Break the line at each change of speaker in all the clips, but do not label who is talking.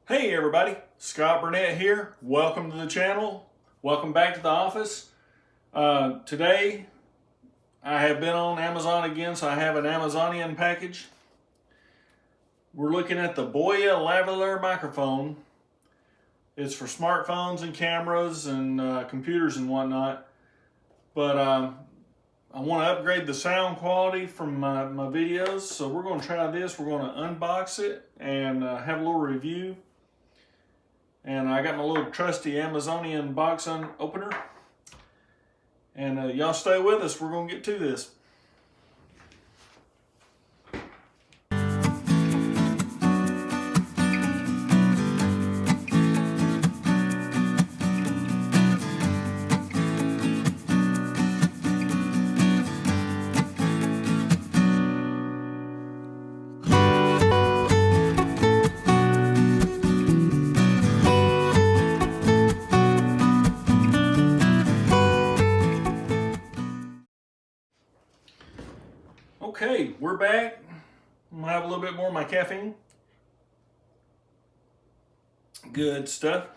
Hey everybody, Scott Burnett here. Welcome to the channel. Welcome back to the office. Today I have been on Amazon again, so I have an Amazonian package. We're looking at the Boya Lav Microphone. It's for smartphones and cameras and computers and whatnot. But I want to upgrade the sound quality from my videos, so we're going to try this. We're going to unbox it and have a little review. And I got my little trusty Amazonian box opener. And y'all stay with us. We're going to get to this. Okay, we're back. I'm gonna have a little bit more of my caffeine. Good stuff.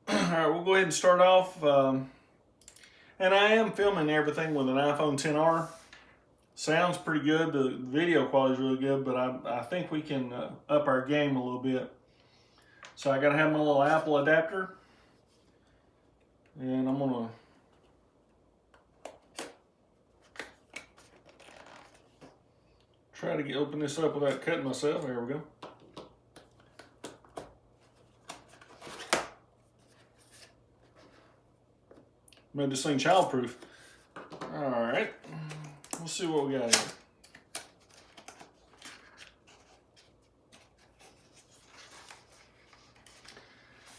All right, we'll go ahead and start off. And I am filming everything with an iPhone XR. Sounds pretty good. The video quality is really good, but I think we can up our game a little bit. So I gotta have my little Apple adapter. And I'm gonna try to open this up without cutting myself. There we go. Made this thing childproof. All right, we'll see what we got here.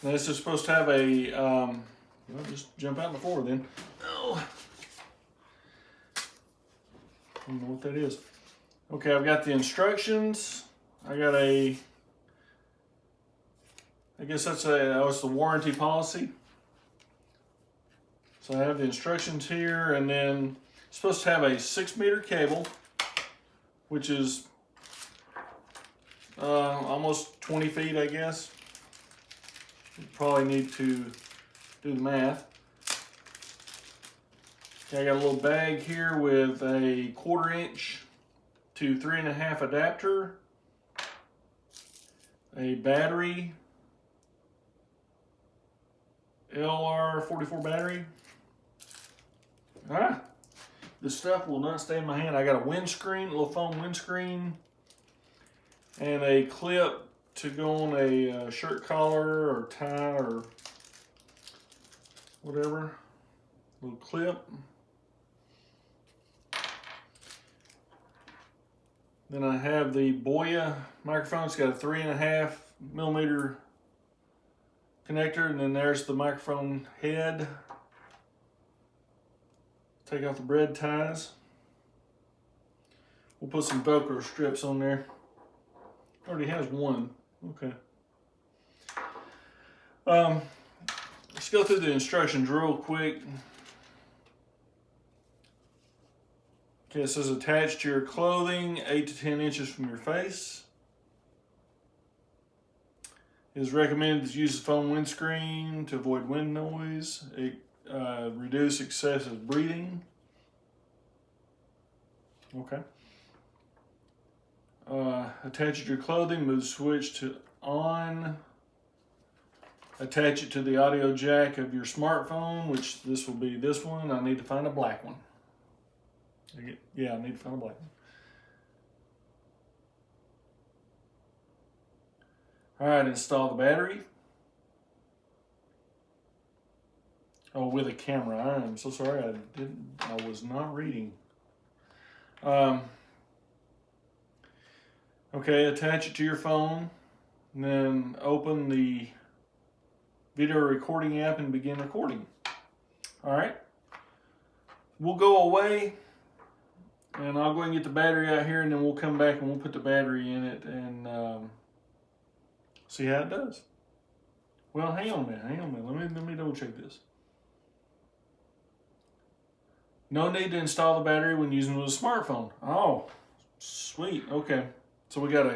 Now this is supposed to have a, well, just jump out in the floor then. Oh, I don't know what that is. Okay, I've got the instructions. I got I guess that's it's the warranty policy. So I have the instructions here, and then it's supposed to have a 6-meter cable, which is almost 20 feet, I guess. You probably need to do the math. Okay, I got a little bag here with a 1/4 inch to 3.5 adapter, a battery, LR44 battery. This stuff will not stay in my hand. I got a windscreen, a little foam windscreen, and a clip to go on a shirt collar or tie or whatever. Little clip. Then I have the Boya microphone. It's got a 3.5 millimeter connector, and then there's the microphone head. Take off the bread ties. We'll put some Velcro strips on there. Already has one. Okay. Let's go through the instructions real quick. Okay, it says attach to your clothing 8 to 10 inches from your face. It is recommended to use the foam windscreen to avoid wind noise, reduce excessive breathing. Okay. Attach it to your clothing, move the switch to on. Attach it to the audio jack of your smartphone, which this will be this one. I need to find a black one. Yeah, I need to find a black one. All right, install the battery. Oh, with a camera. I am so sorry. I was not reading. Okay, attach it to your phone, and then open the video recording app and begin recording. All right. We'll go away. And I'll go ahead and get the battery out here, and then we'll come back and we'll put the battery in it and see how it does. Well, hang on a minute. Let me double check this. No need to install the battery when using with a smartphone. Oh, sweet. Okay. So we got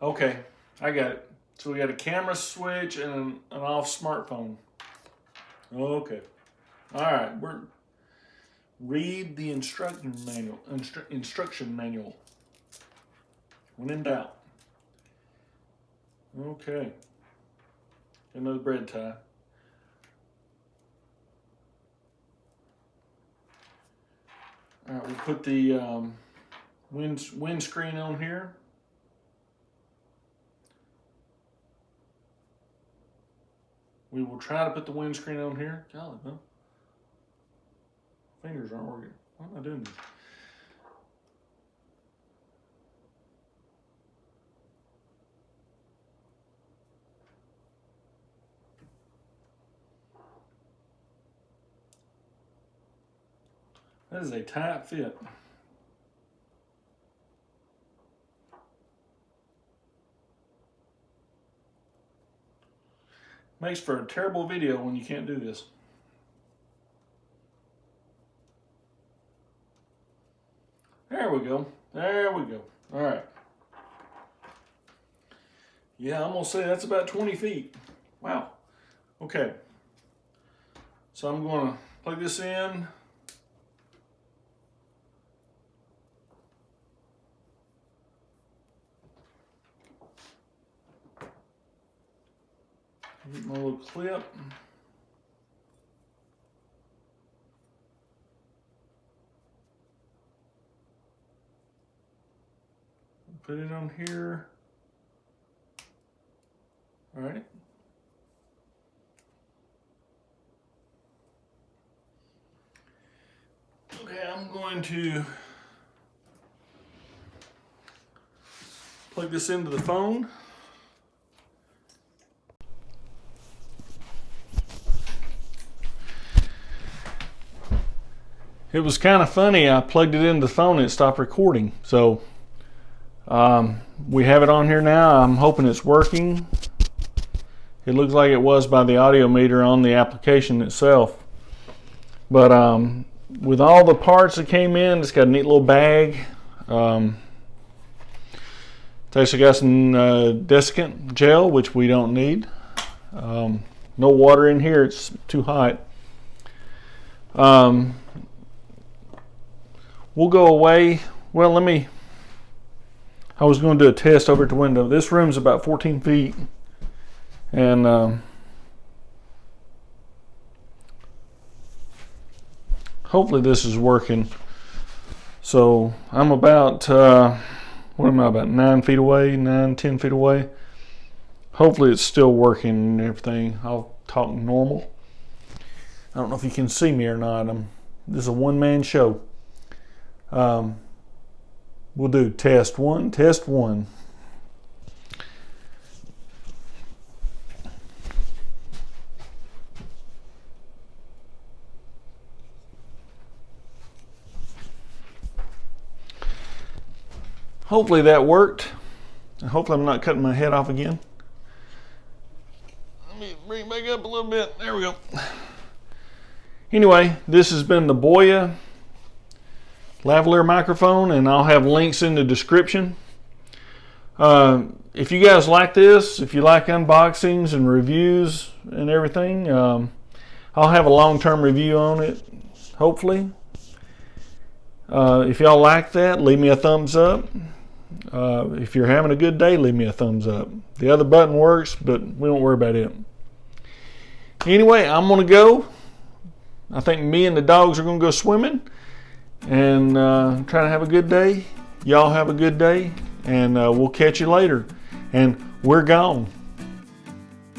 okay, I got it. So we got a camera switch and an off smartphone. Okay. All right. Read the instruction manual. Instruction manual. When in doubt. Okay. Another bread tie. All right. We put the windscreen on here. We will try to put the windscreen on here. Golly, no. Fingers aren't working. Why am I doing this? That is a tight fit. Makes for a terrible video when you can't do this. There we go. There we go. All right. Yeah, I'm going to say that's about 20 feet. Wow. Okay. So I'm going to plug this in. Get my little clip. Put it on here. All right. Okay, I'm going to plug this into the phone. It was kind of funny. I plugged it into the phone and it stopped recording. So we have it on here now. I'm hoping it's working. It looks like it was by the audio meter on the application itself. But with all the parts that came in, it's got a neat little bag. It's actually got some desiccant gel, which we don't need. No water in here. It's too hot. We'll go away. Well, I was going to do a test over at the window. This room's about 14 feet. And hopefully this is working. So I'm about, what am I, about 9 feet away, 10 feet away. Hopefully it's still working and everything. I'll talk normal. I don't know if you can see me or not. This is a one-man show. We'll do test one, test one. Hopefully that worked. And hopefully I'm not cutting my head off again. Let me bring it back up a little bit. There we go. Anyway, this has been the Boya lavalier microphone, and I'll have links in the description. If you guys like this, if you like unboxings and reviews and everything, I'll have a long-term review on it, hopefully. If y'all like that, leave me a thumbs up. If you're having a good day, leave me a thumbs up. The other button works, but we don't worry about it. Anyway, I'm going to go. I think me and the dogs are going to go swimming. And try to have a good day. Y'all have a good day, and we'll catch you later. And we're gone.